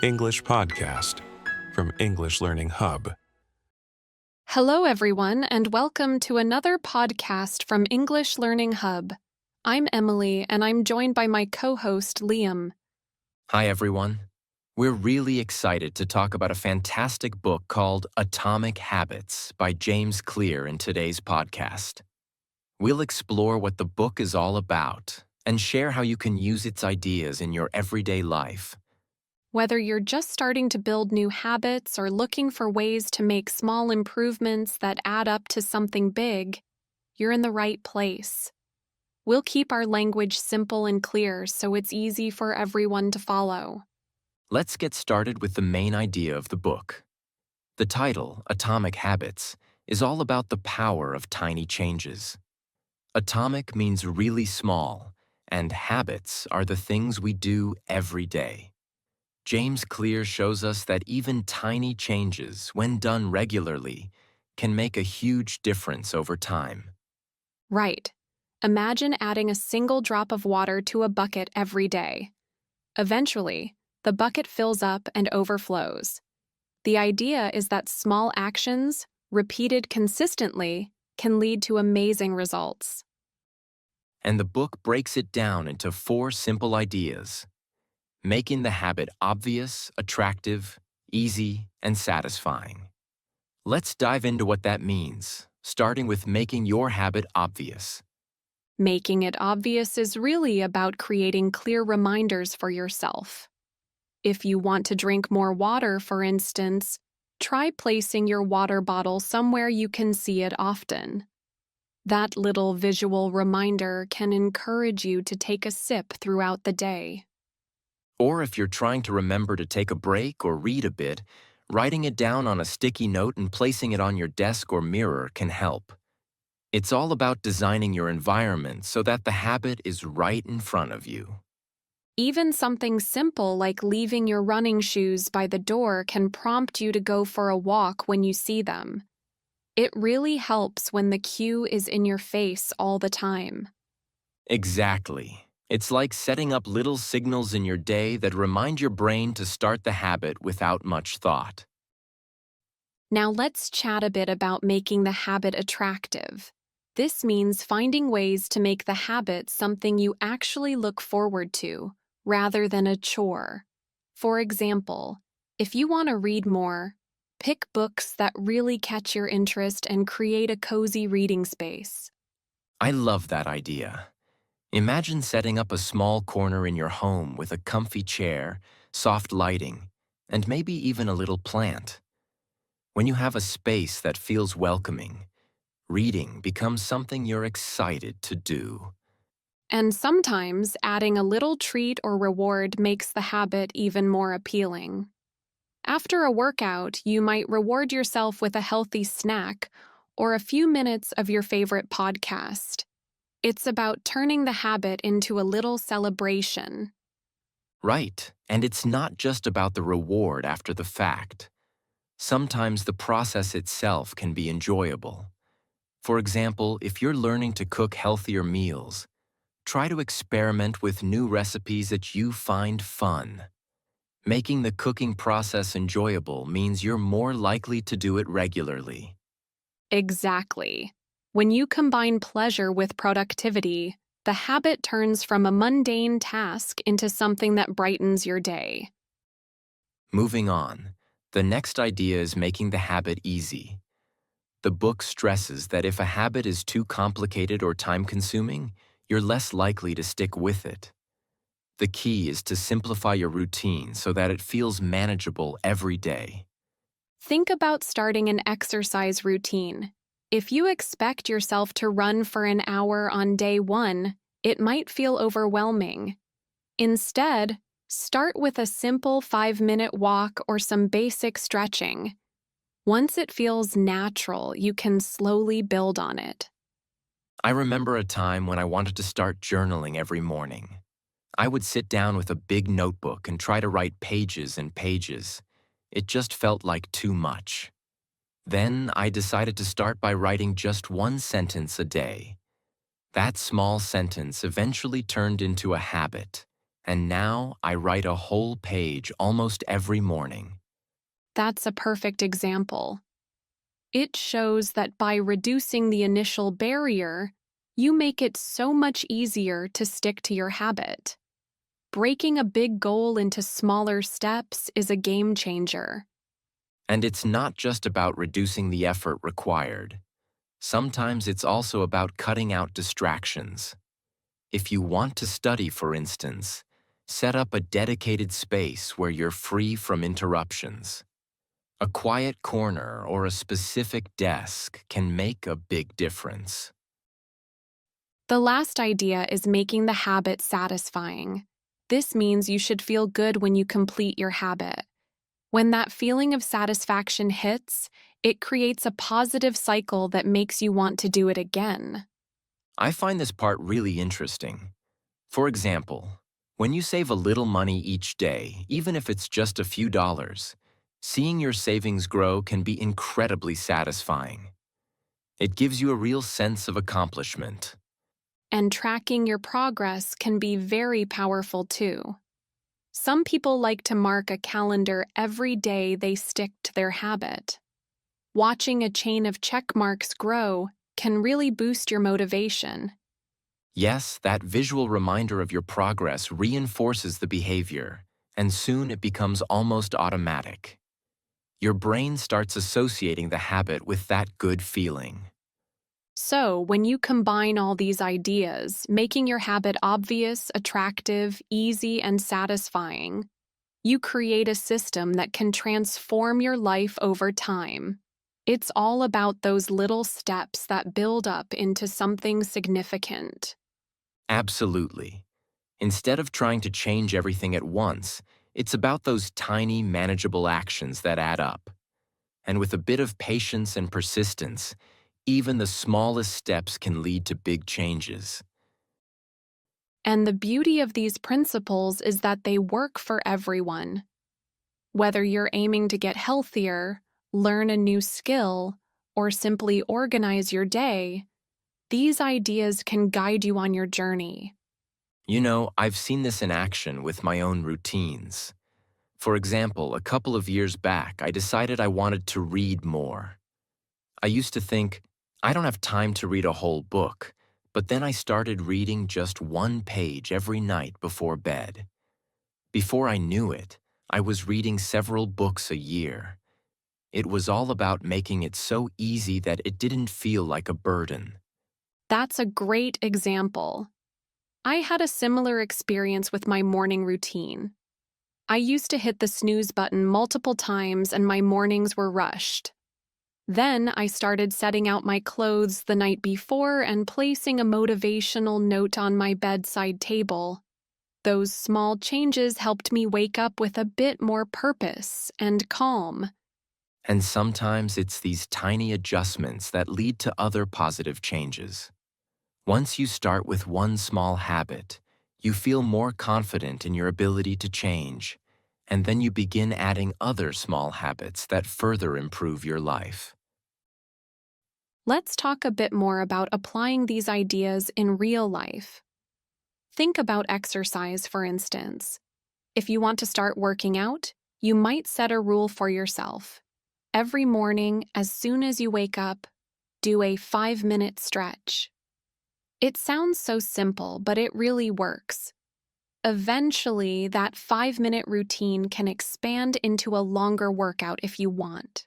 English podcast from English Learning Hub. Hello, everyone, and welcome to another podcast from English Learning Hub. I'm Emily, and I'm joined by my co-host, Liam. Hi, everyone. We're really excited to talk about a fantastic book called Atomic Habits by James Clear in today's podcast. We'll explore what the book is all about and share how you can use its ideas in your everyday life. Whether you're just starting to build new habits or looking for ways to make small improvements that add up to something big, you're in the right place. We'll keep our language simple and clear so it's easy for everyone to follow. Let's get started with the main idea of the book. The title, Atomic Habits, is all about the power of tiny changes. Atomic means really small, and habits are the things we do every day. James Clear shows us that even tiny changes, when done regularly, can make a huge difference over time. Right. Imagine adding a single drop of water to a bucket every day. Eventually, the bucket fills up and overflows. The idea is that small actions, repeated consistently, can lead to amazing results. And the book breaks it down into 4 simple ideas: making the habit obvious, attractive, easy, and satisfying. Let's dive into what that means, starting with making your habit obvious. Making it obvious is really about creating clear reminders for yourself. If you want to drink more water, for instance, try placing your water bottle somewhere you can see it often. That little visual reminder can encourage you to take a sip throughout the day. Or if you're trying to remember to take a break or read a bit, writing it down on a sticky note and placing it on your desk or mirror can help. It's all about designing your environment so that the habit is right in front of you. Even something simple like leaving your running shoes by the door can prompt you to go for a walk when you see them. It really helps when the cue is in your face all the time. Exactly. It's like setting up little signals in your day that remind your brain to start the habit without much thought. Now let's chat a bit about making the habit attractive. This means finding ways to make the habit something you actually look forward to, rather than a chore. For example, if you want to read more, pick books that really catch your interest and create a cozy reading space. I love that idea. Imagine setting up a small corner in your home with a comfy chair, soft lighting, and maybe even a little plant. When you have a space that feels welcoming, reading becomes something you're excited to do. And sometimes adding a little treat or reward makes the habit even more appealing. After a workout, you might reward yourself with a healthy snack or a few minutes of your favorite podcast. It's about turning the habit into a little celebration. Right, and it's not just about the reward after the fact. Sometimes the process itself can be enjoyable. For example, if you're learning to cook healthier meals, try to experiment with new recipes that you find fun. Making the cooking process enjoyable means you're more likely to do it regularly. Exactly. When you combine pleasure with productivity, the habit turns from a mundane task into something that brightens your day. Moving on, the next idea is making the habit easy. The book stresses that if a habit is too complicated or time-consuming, you're less likely to stick with it. The key is to simplify your routine so that it feels manageable every day. Think about starting an exercise routine. If you expect yourself to run for an hour on day 1, it might feel overwhelming. Instead, start with a simple 5-minute walk or some basic stretching. Once it feels natural, you can slowly build on it. I remember a time when I wanted to start journaling every morning. I would sit down with a big notebook and try to write pages and pages. It just felt like too much. Then I decided to start by writing just 1 sentence a day. That small sentence eventually turned into a habit, and now I write a whole page almost every morning. That's a perfect example. It shows that by reducing the initial barrier, you make it so much easier to stick to your habit. Breaking a big goal into smaller steps is a game changer. And it's not just about reducing the effort required. Sometimes it's also about cutting out distractions. If you want to study, for instance, set up a dedicated space where you're free from interruptions. A quiet corner or a specific desk can make a big difference. The last idea is making the habit satisfying. This means you should feel good when you complete your habit. When that feeling of satisfaction hits, it creates a positive cycle that makes you want to do it again. I find this part really interesting. For example, when you save a little money each day, even if it's just a few dollars, seeing your savings grow can be incredibly satisfying. It gives you a real sense of accomplishment. And tracking your progress can be very powerful too. Some people like to mark a calendar every day they stick to their habit. Watching a chain of check marks grow can really boost your motivation. Yes, that visual reminder of your progress reinforces the behavior, and soon it becomes almost automatic. Your brain starts associating the habit with that good feeling. So, when you combine all these ideas, making your habit obvious, attractive, easy, and satisfying, you create a system that can transform your life over time. It's all about those little steps that build up into something significant. Absolutely. Instead of trying to change everything at once, it's about those tiny, manageable actions that add up. And with a bit of patience and persistence, even the smallest steps can lead to big changes. And the beauty of these principles is that they work for everyone. Whether you're aiming to get healthier, learn a new skill, or simply organize your day, these ideas can guide you on your journey. You know, I've seen this in action with my own routines. For example, a couple of years back, I decided I wanted to read more. I used to think, I don't have time to read a whole book, but then I started reading just one page every night before bed. Before I knew it, I was reading several books a year. It was all about making it so easy that it didn't feel like a burden. That's a great example. I had a similar experience with my morning routine. I used to hit the snooze button multiple times and my mornings were rushed. Then I started setting out my clothes the night before and placing a motivational note on my bedside table. Those small changes helped me wake up with a bit more purpose and calm. And sometimes it's these tiny adjustments that lead to other positive changes. Once you start with one small habit, you feel more confident in your ability to change, and then you begin adding other small habits that further improve your life. Let's talk a bit more about applying these ideas in real life. Think about exercise, for instance. If you want to start working out, you might set a rule for yourself. Every morning, as soon as you wake up, do a 5-minute stretch. It sounds so simple, but it really works. Eventually, that 5-minute routine can expand into a longer workout if you want.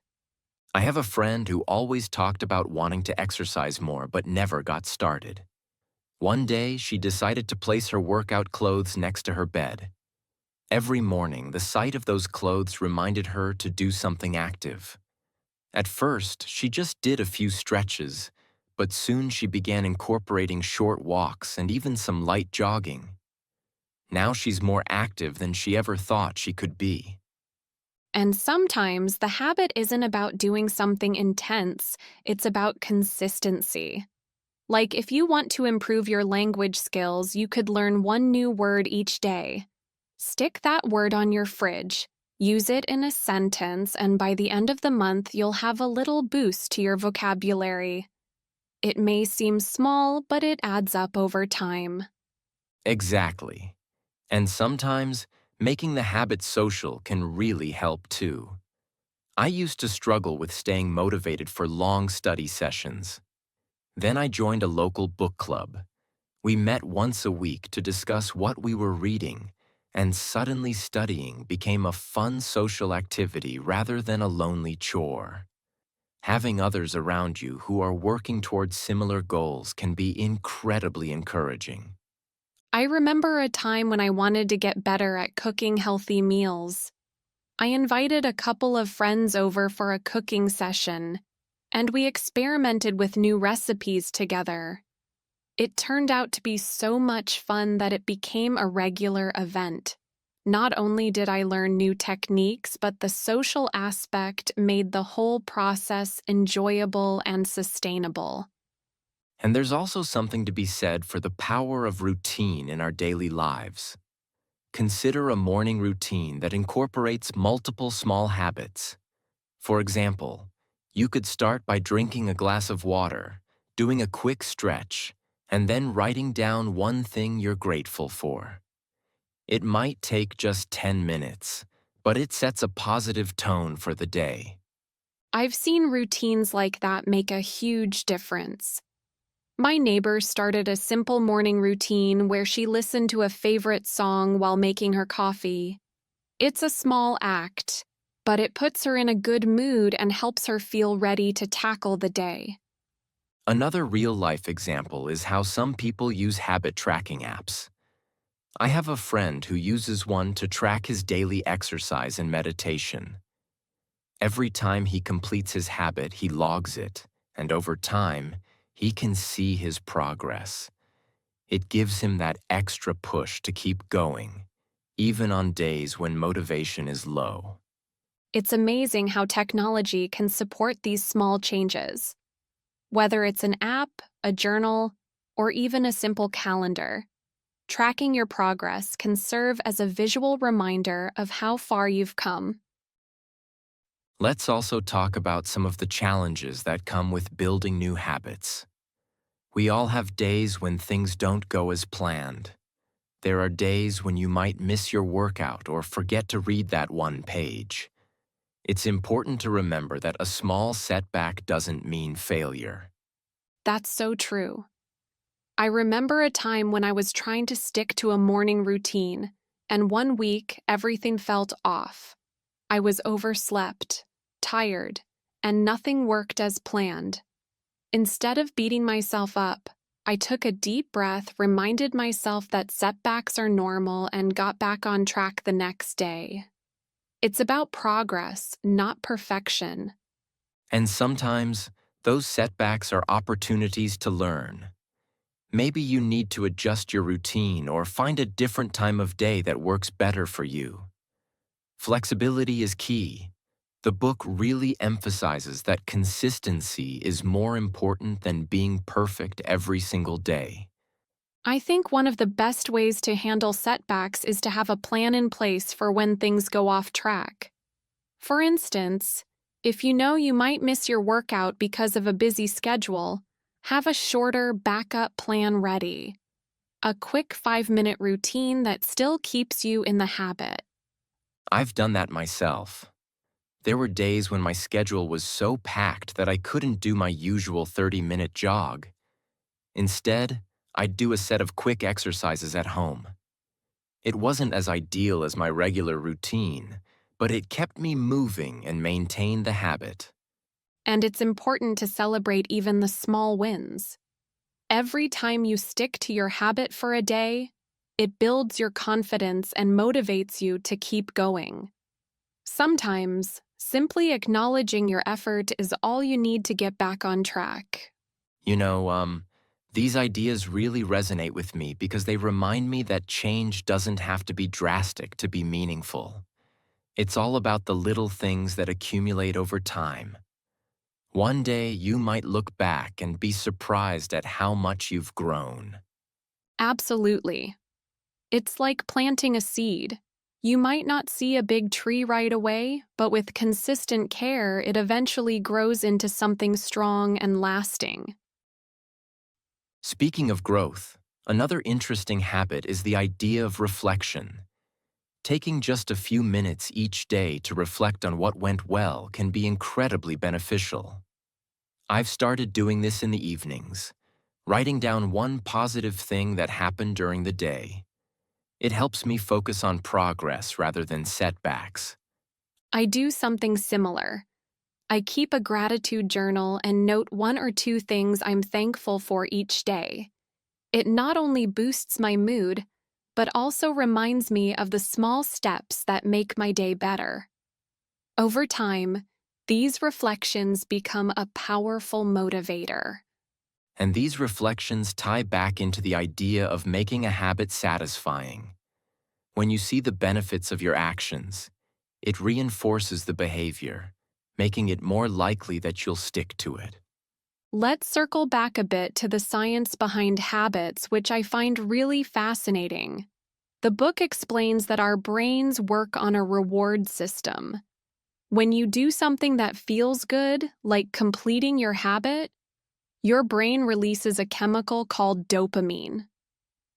I have a friend who always talked about wanting to exercise more but never got started. One day, she decided to place her workout clothes next to her bed. Every morning, the sight of those clothes reminded her to do something active. At first, she just did a few stretches, but soon she began incorporating short walks and even some light jogging. Now she's more active than she ever thought she could be. And sometimes the habit isn't about doing something intense, it's about consistency. Like if you want to improve your language skills, you could learn one new word each day. Stick that word on your fridge, use it in a sentence, and by the end of the month, you'll have a little boost to your vocabulary. It may seem small, but it adds up over time. Exactly. And sometimes, making the habit social can really help too. I used to struggle with staying motivated for long study sessions. Then I joined a local book club. We met once a week to discuss what we were reading, and suddenly studying became a fun social activity rather than a lonely chore. Having others around you who are working towards similar goals can be incredibly encouraging. I remember a time when I wanted to get better at cooking healthy meals. I invited a couple of friends over for a cooking session, and we experimented with new recipes together. It turned out to be so much fun that it became a regular event. Not only did I learn new techniques, but the social aspect made the whole process enjoyable and sustainable. And there's also something to be said for the power of routine in our daily lives. Consider a morning routine that incorporates multiple small habits. For example, you could start by drinking a glass of water, doing a quick stretch, and then writing down one thing you're grateful for. It might take just 10 minutes, but it sets a positive tone for the day. I've seen routines like that make a huge difference. My neighbor started a simple morning routine where she listened to a favorite song while making her coffee. It's a small act, but it puts her in a good mood and helps her feel ready to tackle the day. Another real-life example is how some people use habit tracking apps. I have a friend who uses one to track his daily exercise and meditation. Every time he completes his habit, he logs it, and over time, he can see his progress. It gives him that extra push to keep going, even on days when motivation is low. It's amazing how technology can support these small changes. Whether it's an app, a journal, or even a simple calendar, tracking your progress can serve as a visual reminder of how far you've come. Let's also talk about some of the challenges that come with building new habits. We all have days when things don't go as planned. There are days when you might miss your workout or forget to read that one page. It's important to remember that a small setback doesn't mean failure. That's so true. I remember a time when I was trying to stick to a morning routine, and one week everything felt off. I was overslept, tired, and nothing worked as planned. Instead of beating myself up, I took a deep breath, reminded myself that setbacks are normal, and got back on track the next day. It's about progress, not perfection. And sometimes, those setbacks are opportunities to learn. Maybe you need to adjust your routine or find a different time of day that works better for you. Flexibility is key. The book really emphasizes that consistency is more important than being perfect every single day. I think one of the best ways to handle setbacks is to have a plan in place for when things go off track. For instance, if you know you might miss your workout because of a busy schedule, have a shorter backup plan ready. A quick 5-minute routine that still keeps you in the habit. I've done that myself. There were days when my schedule was so packed that I couldn't do my usual 30-minute jog. Instead, I'd do a set of quick exercises at home. It wasn't as ideal as my regular routine, but it kept me moving and maintained the habit. And it's important to celebrate even the small wins. Every time you stick to your habit for a day, it builds your confidence and motivates you to keep going. Sometimes, simply acknowledging your effort is all you need to get back on track. You know, these ideas really resonate with me because they remind me that change doesn't have to be drastic to be meaningful. It's all about the little things that accumulate over time. One day you might look back and be surprised at how much you've grown. Absolutely. It's like planting a seed. You might not see a big tree right away, but with consistent care, it eventually grows into something strong and lasting. Speaking of growth, Another interesting habit is the idea of reflection. Taking just a few minutes each day to reflect on what went well can be incredibly beneficial. I've started doing this in the evenings, writing down one positive thing that happened during the day. It helps me focus on progress rather than setbacks. I do something similar. I keep a gratitude journal and note one or two things I'm thankful for each day. It not only boosts my mood, but also reminds me of the small steps that make my day better. Over time, these reflections become a powerful motivator. And these reflections tie back into the idea of making a habit satisfying. When you see the benefits of your actions, it reinforces the behavior, making it more likely that you'll stick to it. Let's circle back a bit to the science behind habits, which I find really fascinating. The book explains that our brains work on a reward system. When you do something that feels good, like completing your habit, your brain releases a chemical called dopamine.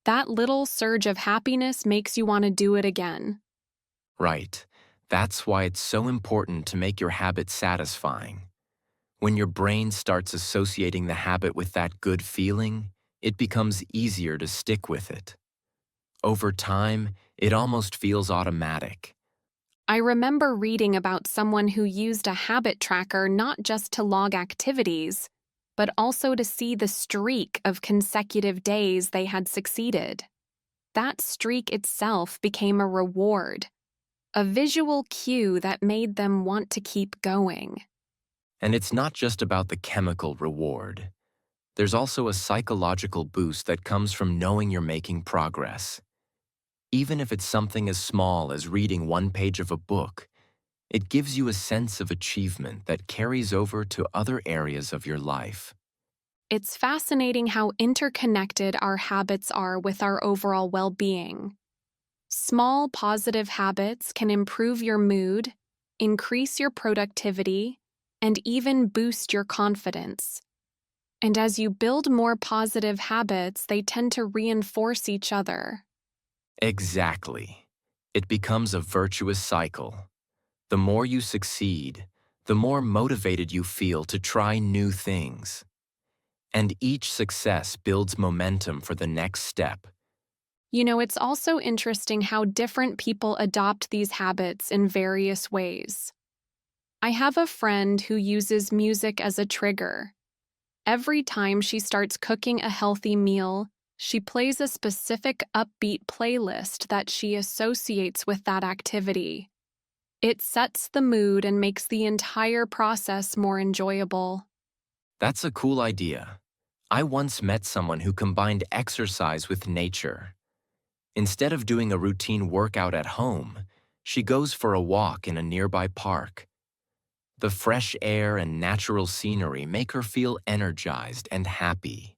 That little surge of happiness makes you want to do it again. Right. That's why it's so important to make your habit satisfying. When your brain starts associating the habit with that good feeling, it becomes easier to stick with it. Over time, it almost feels automatic. I remember reading about someone who used a habit tracker not just to log activities, but also to see the streak of consecutive days they had succeeded. That streak itself became a reward, a visual cue that made them want to keep going. And it's not just about the chemical reward. There's also a psychological boost that comes from knowing you're making progress. Even if it's something as small as reading one page of a book, it gives you a sense of achievement that carries over to other areas of your life. It's fascinating how interconnected our habits are with our overall well-being. Small positive habits can improve your mood, increase your productivity, and even boost your confidence. And as you build more positive habits, they tend to reinforce each other. Exactly. It becomes a virtuous cycle. The more you succeed, the more motivated you feel to try new things. And each success builds momentum for the next step. It's also interesting how different people adopt these habits in various ways. I have a friend who uses music as a trigger. Every time she starts cooking a healthy meal, she plays a specific upbeat playlist that she associates with that activity. It sets the mood and makes the entire process more enjoyable. That's a cool idea. I once met someone who combined exercise with nature. Instead of doing a routine workout at home, she goes for a walk in a nearby park. The fresh air and natural scenery make her feel energized and happy,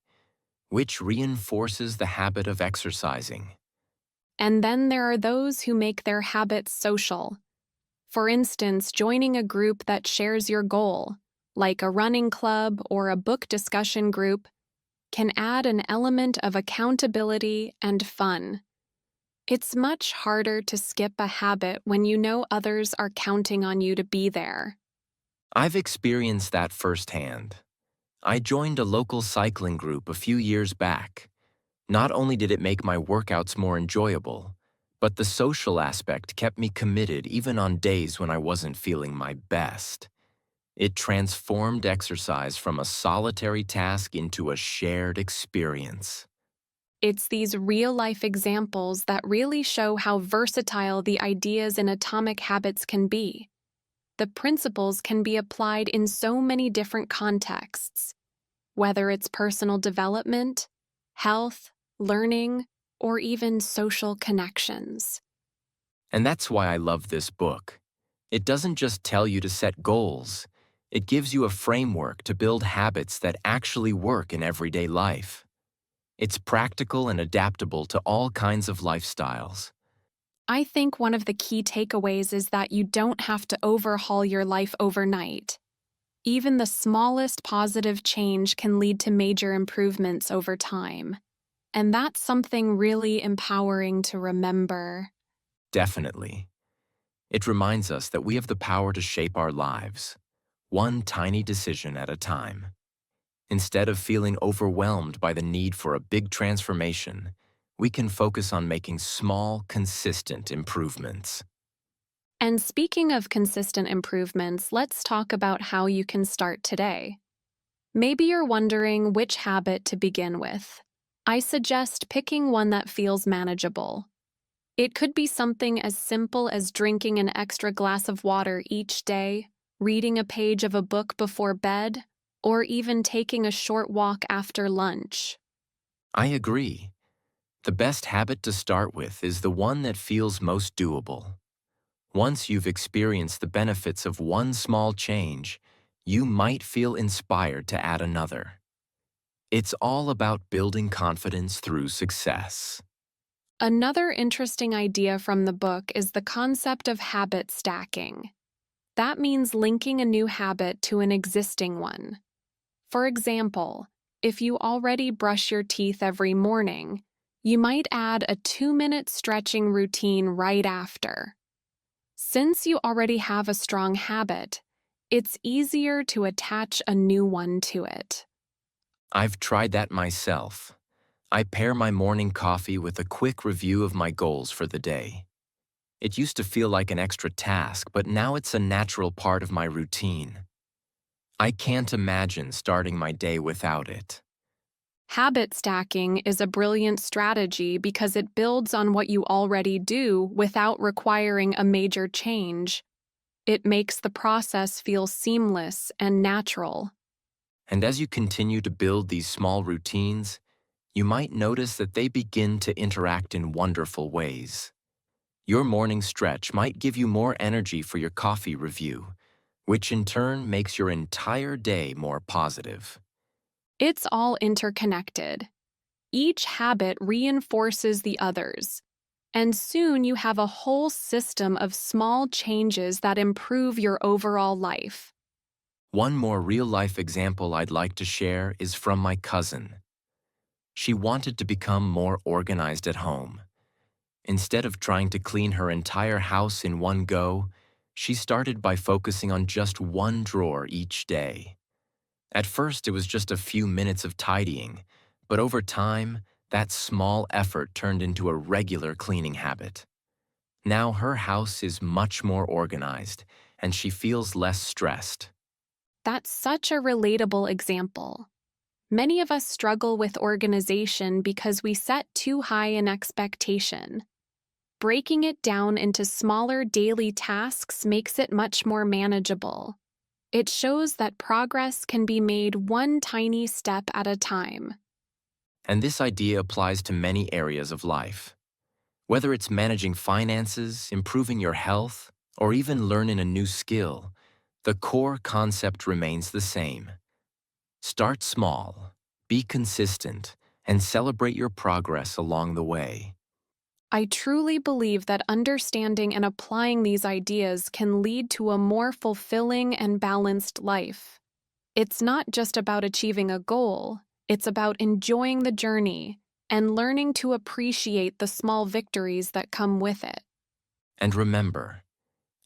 which reinforces the habit of exercising. And then there are those who make their habits social. For instance, joining a group that shares your goal, like a running club or a book discussion group, can add an element of accountability and fun. It's much harder to skip a habit when you know others are counting on you to be there. I've experienced that firsthand. I joined a local cycling group a few years back. Not only did it make my workouts more enjoyable, but the social aspect kept me committed even on days when I wasn't feeling my best. It transformed exercise from a solitary task into a shared experience. It's these real-life examples that really show how versatile the ideas in atomic habits can be. The principles can be applied in so many different contexts, whether it's personal development, health, learning, or even social connections. And that's why I love this book. It doesn't just tell you to set goals, it gives you a framework to build habits that actually work in everyday life. It's practical and adaptable to all kinds of lifestyles. I think one of the key takeaways is that you don't have to overhaul your life overnight. Even the smallest positive change can lead to major improvements over time. And that's something really empowering to remember. Definitely. It reminds us that we have the power to shape our lives, one tiny decision at a time. Instead of feeling overwhelmed by the need for a big transformation, we can focus on making small, consistent improvements. And speaking of consistent improvements, let's talk about how you can start today. Maybe you're wondering which habit to begin with. I suggest picking one that feels manageable. It could be something as simple as drinking an extra glass of water each day, reading a page of a book before bed, or even taking a short walk after lunch. I agree. The best habit to start with is the one that feels most doable. Once you've experienced the benefits of one small change, you might feel inspired to add another. It's all about building confidence through success. Another interesting idea from the book is the concept of habit stacking. That means linking a new habit to an existing one. For example, if you already brush your teeth every morning, you might add a 2-minute stretching routine right after. Since you already have a strong habit, it's easier to attach a new one to it. I've tried that myself. I pair my morning coffee with a quick review of my goals for the day. It used to feel like an extra task, but now it's a natural part of my routine. I can't imagine starting my day without it. Habit stacking is a brilliant strategy because it builds on what you already do without requiring a major change. It makes the process feel seamless and natural. And as you continue to build these small routines, you might notice that they begin to interact in wonderful ways. Your morning stretch might give you more energy for your coffee review, which in turn makes your entire day more positive. It's all interconnected. Each habit reinforces the others, and soon you have a whole system of small changes that improve your overall life. One more real-life example I'd like to share is from my cousin. She wanted to become more organized at home. Instead of trying to clean her entire house in one go, she started by focusing on just one drawer each day. At first, it was just a few minutes of tidying, but over time, that small effort turned into a regular cleaning habit. Now her house is much more organized, and she feels less stressed. That's such a relatable example. Many of us struggle with organization because we set too high an expectation. Breaking it down into smaller daily tasks makes it much more manageable. It shows that progress can be made one tiny step at a time. And this idea applies to many areas of life. Whether it's managing finances, improving your health, or even learning a new skill, the core concept remains the same. Start small, be consistent, and celebrate your progress along the way. I truly believe that understanding and applying these ideas can lead to a more fulfilling and balanced life. It's not just about achieving a goal, it's about enjoying the journey and learning to appreciate the small victories that come with it. And remember,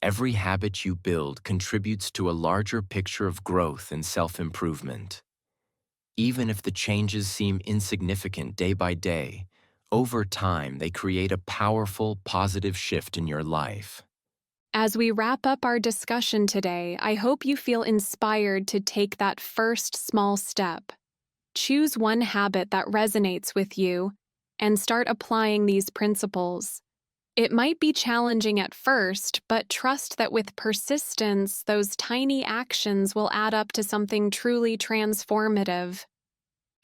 every habit you build contributes to a larger picture of growth and self-improvement. Even if the changes seem insignificant day by day, over time they create a powerful, positive shift in your life. As we wrap up our discussion today, I hope you feel inspired to take that first small step. Choose one habit that resonates with you and start applying these principles. It might be challenging at first, but trust that with persistence, those tiny actions will add up to something truly transformative.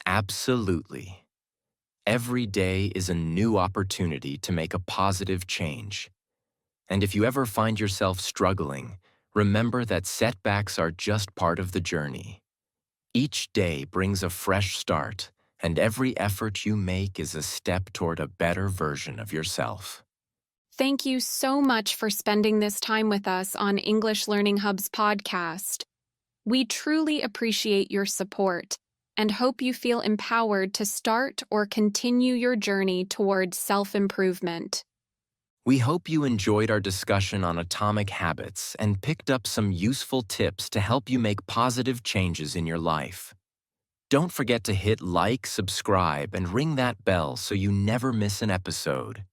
Absolutely. Every day is a new opportunity to make a positive change. And if you ever find yourself struggling, remember that setbacks are just part of the journey. Each day brings a fresh start, and every effort you make is a step toward a better version of yourself. Thank you so much for spending this time with us on English Learning Hub's podcast. We truly appreciate your support, and hope you feel empowered to start or continue your journey towards self-improvement. We hope you enjoyed our discussion on atomic habits and picked up some useful tips to help you make positive changes in your life. Don't forget to hit like, subscribe, and ring that bell so you never miss an episode.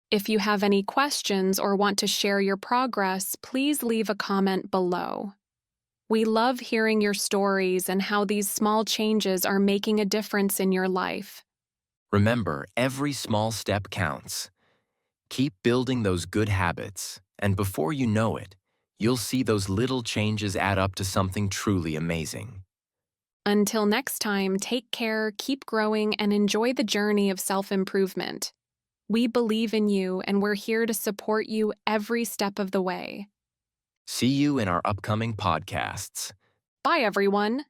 If you have any questions or want to share your progress, please leave a comment below. We love hearing your stories and how these small changes are making a difference in your life. Remember, every small step counts. Keep building those good habits, and before you know it, you'll see those little changes add up to something truly amazing. Until next time, take care, keep growing, and enjoy the journey of self-improvement. We believe in you, and we're here to support you every step of the way. See you in our upcoming podcasts. Bye, everyone.